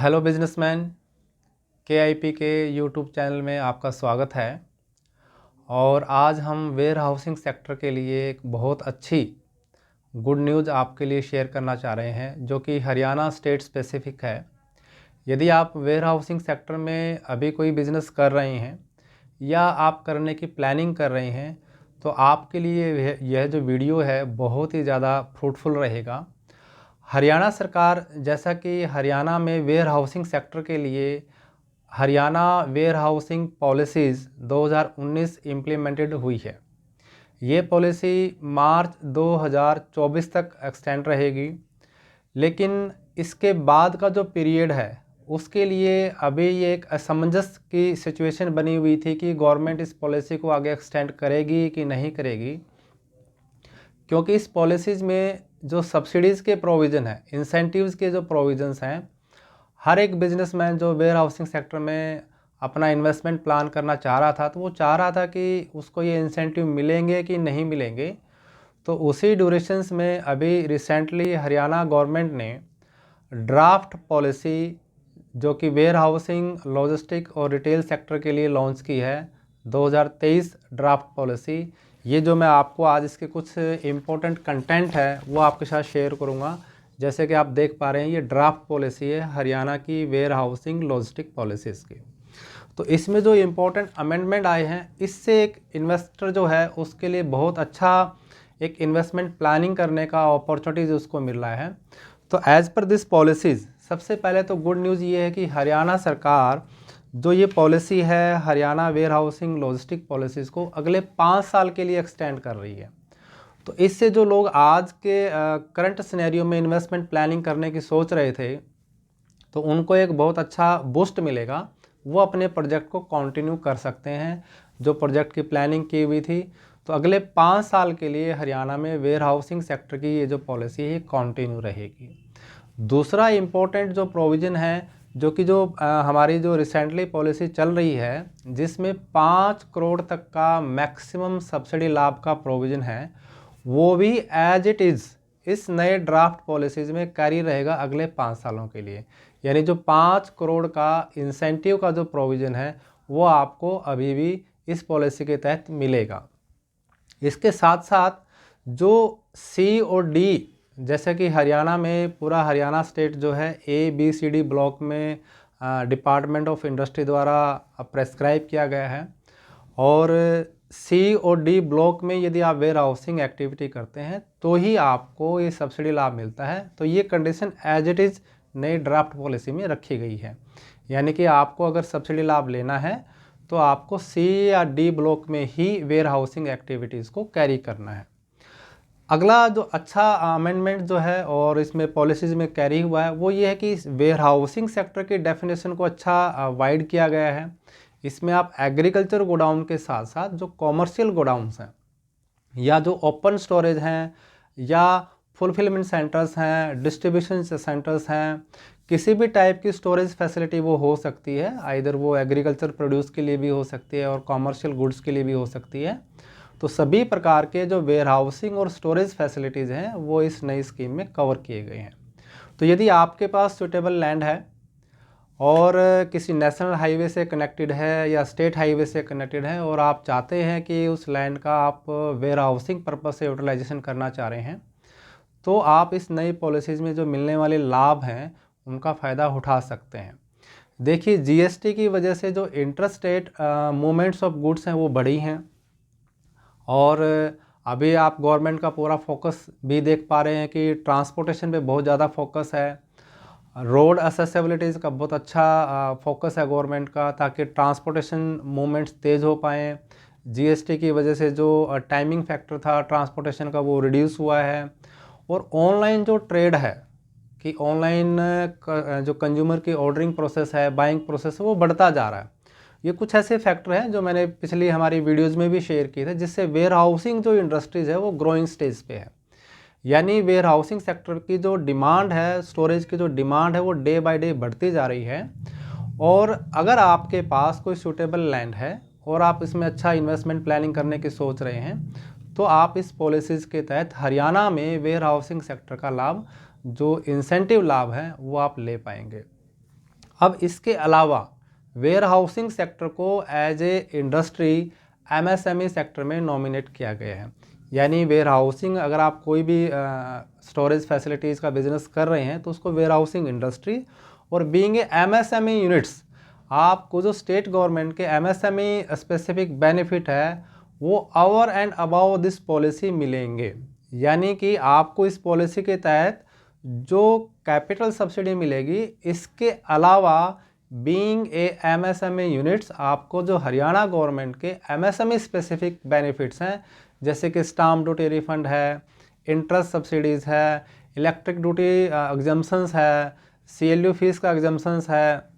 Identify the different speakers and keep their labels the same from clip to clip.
Speaker 1: Hello businessman, केआईपी के YouTube channel में आपका स्वागत है। और आज हम वेयर हाउसिंग सेक्टर के लिए एक बहुत अच्छी गुड न्यूज़ आपके लिए शेयर करना चाह रहे हैं, जो कि हरियाणा स्टेट स्पेसिफिक है। यदि आप वेयर हाउसिंग सेक्टर में अभी कोई बिज़नेस कर रहे हैं या आप करने की प्लानिंग कर रहे हैं, तो आपके लिए यह जो वीडियो है बहुत ही ज़्यादा फ्रूटफुल रहेगा। हरियाणा सरकार, जैसा कि हरियाणा में वेयर हाउसिंग सेक्टर के लिए Haryana warehousing policies 2019 implemented हुई है। ये पॉलिसी मार्च 2024 तक एक्सटेंड रहेगी, लेकिन इसके बाद का जो पीरियड है उसके लिए अभी ये एक असमंजस की सिचुएशन बनी हुई थी कि गवर्नमेंट इस पॉलिसी को आगे एक्सटेंड करेगी कि नहीं करेगी, क्योंकि इस पॉलिसीज़ में जो सब्सिडीज़ के प्रोविज़न है, इंसेंटिव्स के जो प्रोविज़न्स हैं, हर एक बिजनेसमैन जो वेयर हाउसिंग सेक्टर में अपना इन्वेस्टमेंट प्लान करना चाह रहा था, तो वो चाह रहा था कि उसको ये इंसेंटिव मिलेंगे कि नहीं मिलेंगे। तो उसी ड्यूरेशंस में अभी रिसेंटली हरियाणा गवर्नमेंट ने ड्राफ्ट पॉलिसी, जो कि वेयर हाउसिंग, लॉजिस्टिक और रिटेल सेक्टर के लिए लॉन्च की है, 2023 ड्राफ्ट पॉलिसी। ये जो मैं आपको आज इसके कुछ इम्पोर्टेंट कंटेंट है वो आपके साथ शेयर करूँगा। जैसे कि आप देख पा रहे हैं, ये ड्राफ्ट पॉलिसी है हरियाणा की वेयर हाउसिंग लॉजिस्टिक पॉलिसीज़ की। तो इसमें जो इम्पोर्टेंट अमेंडमेंट आए हैं, इससे एक इन्वेस्टर जो है उसके लिए बहुत अच्छा एक इन्वेस्टमेंट प्लानिंग करने का अपॉर्चुनिटीज़ उसको मिल रहा है। तो एज़ पर दिस पॉलिसीज़, सबसे पहले तो गुड न्यूज़ ये है कि हरियाणा सरकार जो ये पॉलिसी है, Haryana warehousing logistic policies को अगले 5 साल के लिए एक्सटेंड कर रही है। तो इससे जो लोग आज के करंट सिनेरियो में इन्वेस्टमेंट प्लानिंग करने की सोच रहे थे, तो उनको एक बहुत अच्छा बूस्ट मिलेगा। वो अपने प्रोजेक्ट को कंटिन्यू कर सकते हैं, जो प्रोजेक्ट की प्लानिंग की हुई थी। तो अगले 5 साल के लिए हरियाणा में वेयर हाउसिंग सेक्टर की ये जो पॉलिसी है कंटिन्यू रहेगी। दूसरा इम्पोर्टेंट जो प्रोविज़न है, जो कि हमारी जो रिसेंटली पॉलिसी चल रही है, जिसमें 5 करोड़ तक का मैक्सिमम सब्सिडी लाभ का प्रोविज़न है, वो भी एज इट इज़ इस नए ड्राफ्ट पॉलिसीज़ में कैरी रहेगा अगले 5 सालों के लिए। यानी जो 5 करोड़ का इंसेंटिव का जो प्रोविज़न है, वो आपको अभी भी इस पॉलिसी के तहत मिलेगा। इसके साथ साथ जो सी और डी, जैसे कि हरियाणा में पूरा हरियाणा स्टेट जो है ABCD ब्लॉक में डिपार्टमेंट ऑफ इंडस्ट्री द्वारा प्रेस्क्राइब किया गया है। और सी और डी ब्लॉक में यदि आप वेयर हाउसिंग एक्टिविटी करते हैं तो ही आपको ये सब्सिडी लाभ मिलता है। तो ये कंडीशन एज इट इज़ नई ड्राफ्ट पॉलिसी में रखी गई है। यानी कि आपको अगर सब्सिडी लाभ लेना है तो आपको सी या डी ब्लॉक में ही वेयर हाउसिंग एक्टिविटीज़ को कैरी करना है। अगला जो अच्छा अमेंडमेंट जो है और इसमें पॉलिसीज़ में कैरी हुआ है, वो ये है कि वेयर हाउसिंग सेक्टर की डेफिनेशन को अच्छा वाइड किया गया है। इसमें आप एग्रीकल्चर गोडाउन के साथ साथ जो कॉमर्शियल गोडाउन्स हैं, या जो ओपन स्टोरेज हैं, या फुलफिलमेंट सेंटर्स हैं, डिस्ट्रीब्यूशन सेंटर्स हैं, किसी भी टाइप की स्टोरेज फैसिलिटी वो हो सकती है। आइदर वो एग्रीकल्चर प्रोड्यूस के लिए भी हो सकती है और कॉमर्शियल गुड्स के लिए भी हो सकती है। तो सभी प्रकार के जो वेयर हाउसिंग और स्टोरेज फैसिलिटीज़ हैं वो इस नई स्कीम में कवर किए गए हैं। तो यदि आपके पास सूटेबल लैंड है और किसी नेशनल हाईवे से कनेक्टेड है या स्टेट हाईवे से कनेक्टेड है, और आप चाहते हैं कि उस लैंड का आप वेयर हाउसिंग पर्पस से यूटिलाइजेशन करना चाह रहे हैं, तो आप इस नई पॉलिसीज़ में जो मिलने वाले लाभ हैं उनका फ़ायदा उठा सकते हैं। देखिए, GST की वजह से जो इंटरस्टेट मूवमेंट्स ऑफ गुड्स हैं वो बढ़ी हैं, और अभी आप गवर्नमेंट का पूरा फोकस भी देख पा रहे हैं कि ट्रांसपोर्टेशन पे बहुत ज़्यादा फोकस है। रोड एक्सेसिबिलिटीज़ का बहुत अच्छा फोकस है गवर्नमेंट का, ताकि ट्रांसपोर्टेशन मूवमेंट्स तेज़ हो पाएँ। GST की वजह से जो टाइमिंग फैक्टर था ट्रांसपोर्टेशन का वो रिड्यूस हुआ है। और ऑनलाइन जो ट्रेड है, कि ऑनलाइन जो कंज्यूमर की ऑर्डरिंग प्रोसेस है, बाइंग प्रोसेस है, वो बढ़ता जा रहा है। ये कुछ ऐसे फैक्टर हैं जो मैंने पिछली हमारी वीडियोज़ में भी शेयर किए थे, जिससे वेयर हाउसिंग जो इंडस्ट्रीज़ है वो ग्रोइंग स्टेज पे है। यानी वेयर हाउसिंग सेक्टर की जो डिमांड है, स्टोरेज की जो डिमांड है, वो डे बाय डे बढ़ती जा रही है। और अगर आपके पास कोई सूटेबल लैंड है और आप इसमें अच्छा इन्वेस्टमेंट प्लानिंग करने की सोच रहे हैं, तो आप इस पॉलिसीज़ के तहत हरियाणा में वेयर हाउसिंग सेक्टर का लाभ, जो इंसेंटिव लाभ है, वो आप ले पाएंगे। अब इसके अलावा वेयर हाउसिंग सेक्टर को as a industry MSME sector में नॉमिनेट किया गया है। यानी वेयर हाउसिंग, अगर आप कोई भी स्टोरेज फैसिलिटीज़ का बिजनेस कर रहे हैं तो उसको वेयर हाउसिंग इंडस्ट्री, और बीइंग ए MSME यूनिट्स, आपको जो स्टेट गवर्नमेंट के MSME स्पेसिफिक बेनिफिट है वो over and above this policy मिलेंगे। यानी कि आपको इस पॉलिसी के तहत जो कैपिटल सब्सिडी मिलेगी, इसके अलावा बीइंग ए MSME यूनिट्स आपको जो हरियाणा गवर्नमेंट के MSME स्पेसिफिक बेनिफिट्स हैं, जैसे कि स्टाम्प ड्यूटी रिफंड है, इंटरेस्ट सब्सिडीज़ है, इलेक्ट्रिक ड्यूटी एग्जम्पशंस है, CLU फीस का एग्जम्पशंस है,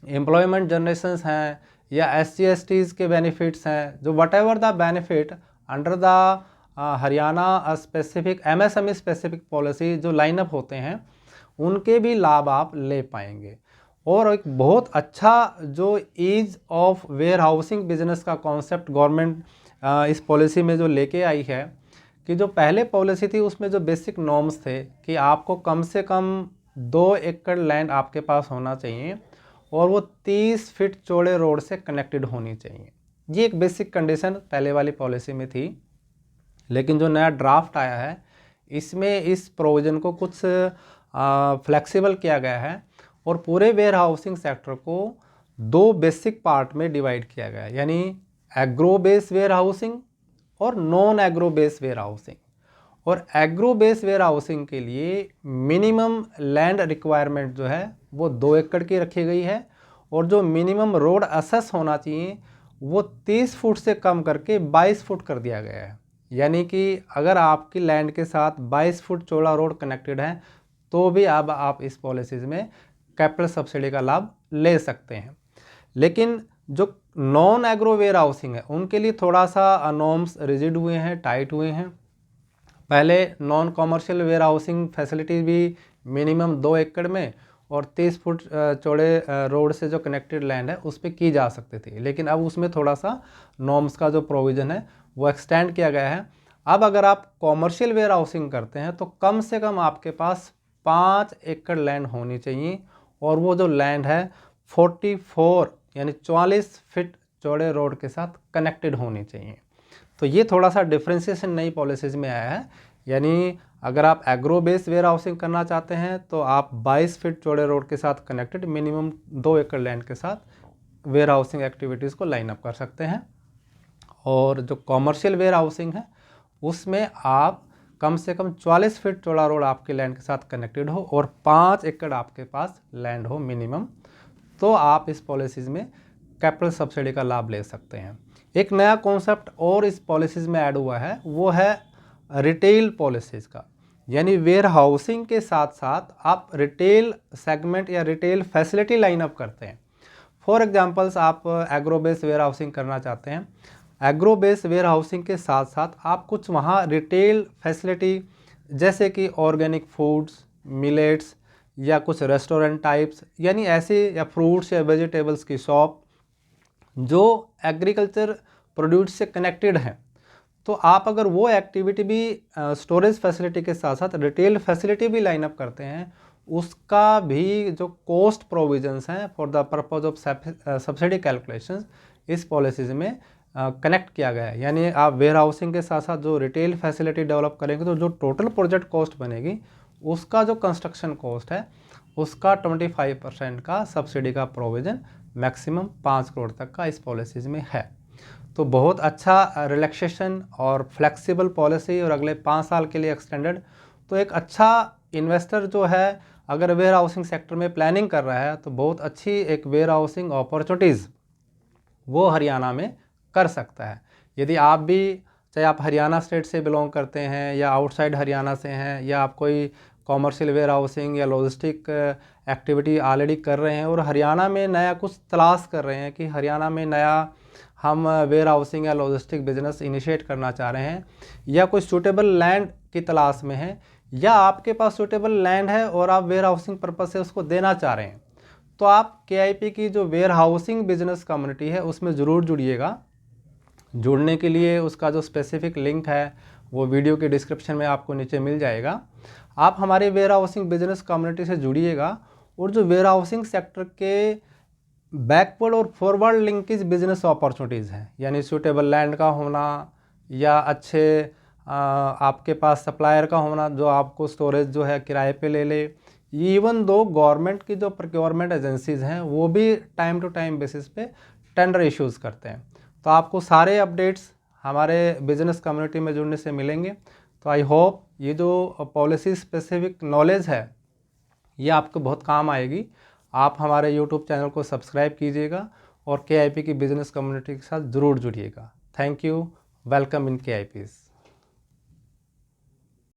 Speaker 1: एम्प्लॉयमेंट जनरेशंस हैं, या SC/STs के बेनिफिट्स हैं, जो what ever the benefit under the Haryana specific MSME specific policy जो लाइनअप होते हैं, उनके भी लाभ आप ले पाएंगे। और एक बहुत अच्छा जो ease of warehousing business का कॉन्सेप्ट गवर्नमेंट इस पॉलिसी में जो लेके आई है, कि जो पहले पॉलिसी थी उसमें जो बेसिक नॉर्म्स थे कि आपको कम से कम 2 एकड़ लैंड आपके पास होना चाहिए और वो 30 फीट चौड़े रोड से कनेक्टेड होनी चाहिए। ये एक बेसिक कंडीशन पहले वाली पॉलिसी में थी। लेकिन जो नया ड्राफ्ट आया है इसमें इस प्रोविज़न को कुछ फ्लेक्सिबल किया गया है और पूरे वेयर हाउसिंग सेक्टर को 2 बेसिक पार्ट में डिवाइड किया गया है, यानी एग्रो बेस वेयर हाउसिंग और non agro base warehousing. और एग्रो बेस वेयर हाउसिंग के लिए मिनिमम लैंड रिक्वायरमेंट जो है वो 2 एकड़ की रखी गई है, और जो मिनिमम रोड असेस होना चाहिए वो 30 फुट से कम करके 22 फुट कर दिया गया है। यानी कि अगर आपकी लैंड के साथ 22 फुट चौड़ा रोड कनेक्टेड है तो भी अब आप इस पॉलिसीज़ में कैपिटल सब्सिडी का लाभ ले सकते हैं। लेकिन जो नॉन एग्रो वेयर हाउसिंग है उनके लिए थोड़ा सा नॉर्म्स रिजिड हुए हैं, टाइट हुए हैं। पहले non commercial warehousing facility भी मिनिमम 2 एकड़ में और 30 फुट चौड़े रोड से जो कनेक्टेड लैंड है उस पर की जा सकती थी, लेकिन अब उसमें थोड़ा सा नॉर्म्स का जो प्रोविज़न है वो एक्सटेंड किया गया है। अब अगर आप कॉमर्शियल वेयर हाउसिंग करते हैं तो कम से कम आपके पास 5 एकड़ लैंड होनी चाहिए, और वो जो लैंड है 44 यानी 44 फीट चौड़े रोड के साथ कनेक्टेड होनी चाहिए। तो ये थोड़ा सा डिफ्रेंशिएशन नई पॉलिसीज़ में आया है। यानी अगर आप एग्रो बेस वेयर हाउसिंग करना चाहते हैं तो आप 22 फीट चौड़े रोड के साथ कनेक्टेड मिनिमम 2 एकड़ लैंड के साथ वेयर हाउसिंग एक्टिविटीज़ को लाइन अप कर सकते हैं। और जो कॉमर्शियल वेयर हाउसिंग है उसमें आप कम से कम 44 फीट चौड़ा रोड आपके लैंड के साथ कनेक्टेड हो और 5 एकड़ आपके पास लैंड हो मिनिमम, तो आप इस पॉलिसीज़ में कैपिटल सब्सिडी का लाभ ले सकते हैं। एक नया कॉन्सेप्ट और इस पॉलिसीज़ में ऐड हुआ है, वो है रिटेल पॉलिसीज़ का। यानी वेयर हाउसिंग के साथ साथ आप रिटेल सेगमेंट या रिटेल फैसिलिटी लाइन अप करते हैं। फॉर एग्जांपल्स, आप एग्रो बेस वेयर हाउसिंग करना चाहते हैं। एग्रो बेस वेयर हाउसिंग के साथ साथ आप कुछ वहाँ रिटेल फैसिलिटी जैसे कि ऑर्गेनिक फूड्स, मिलेट्स या कुछ रेस्टोरेंट टाइप्स, यानी ऐसे, या फ्रूट्स या वेजिटेबल्स की शॉप जो एग्रीकल्चर प्रोड्यूस से कनेक्टेड हैं, तो आप अगर वो एक्टिविटी भी स्टोरेज फैसिलिटी के साथ साथ रिटेल फैसिलिटी भी लाइन अप करते हैं, उसका भी जो कॉस्ट प्रोविजंस हैं for the purpose of subsidy calculations इस पॉलिसीज़ में कनेक्ट किया गया है। यानी आप वेयर हाउसिंग के साथ साथ जो रिटेल फैसिलिटी डेवलप करेंगे तो जो टोटल प्रोजेक्ट कॉस्ट बनेगी उसका जो कंस्ट्रक्शन कॉस्ट है उसका 25% का सब्सिडी का प्रोविज़न मैक्सिमम 5 करोड़ तक का इस पॉलिसीज़ में है। तो बहुत अच्छा रिलैक्सेशन और फ्लेक्सिबल पॉलिसी, और अगले 5 साल के लिए एक्सटेंडेड। तो एक अच्छा इन्वेस्टर जो है अगर वेयर हाउसिंग सेक्टर में प्लानिंग कर रहा है तो बहुत अच्छी एक वेयर हाउसिंग अपॉर्चुनिटीज़ वो हरियाणा में कर सकता है। यदि आप भी, चाहे आप हरियाणा स्टेट से बिलोंग करते हैं या आउटसाइड हरियाणा से हैं, या आप कोई कॉमर्शियल वेयर हाउसिंग या लॉजिस्टिक एक्टिविटी ऑलरेडी कर रहे हैं और हरियाणा में नया कुछ तलाश कर रहे हैं कि हरियाणा में नया हम वेयर हाउसिंग या लॉजिस्टिक बिजनेस इनिशिएट करना चाह रहे हैं, या कोई सूटेबल लैंड की तलाश में है, या आपके पास सूटेबल लैंड है और आप वेयर हाउसिंग पर्पज़ से उसको देना चाह रहे हैं, तो आप KIP की जो वेयर हाउसिंग बिजनेस कम्युनिटी है उसमें ज़रूर जुड़िएगा। जुड़ने के लिए उसका जो स्पेसिफिक लिंक है वो वीडियो के डिस्क्रिप्शन में आपको नीचे मिल जाएगा। आप हमारे वेयर हाउसिंग बिजनेस कम्युनिटी से जुड़िएगा और जो वेयर हाउसिंग सेक्टर के बैकवर्ड और फॉरवर्ड लिंकेज बिजनेस अपॉर्चुनिटीज़ हैं, यानी सूटेबल लैंड का होना या अच्छे आपके पास सप्लायर का होना जो आपको स्टोरेज जो है किराए पे ले ले। इवन दो गवर्नमेंट की जो प्रोक्योरमेंट एजेंसीज़ हैं वो भी टाइम टू टाइम बेसिस पे टेंडर इश्यूज़ करते हैं। तो आपको सारे अपडेट्स हमारे बिजनेस कम्युनिटी में जुड़ने से मिलेंगे। तो आई होप ये जो पॉलिसी स्पेसिफिक नॉलेज है ये आपको बहुत काम आएगी। आप हमारे यूट्यूब चैनल को सब्सक्राइब कीजिएगा और KIP की बिजनेस कम्युनिटी के साथ ज़रूर जुड़िएगा। Thank you. Welcome in KIPs।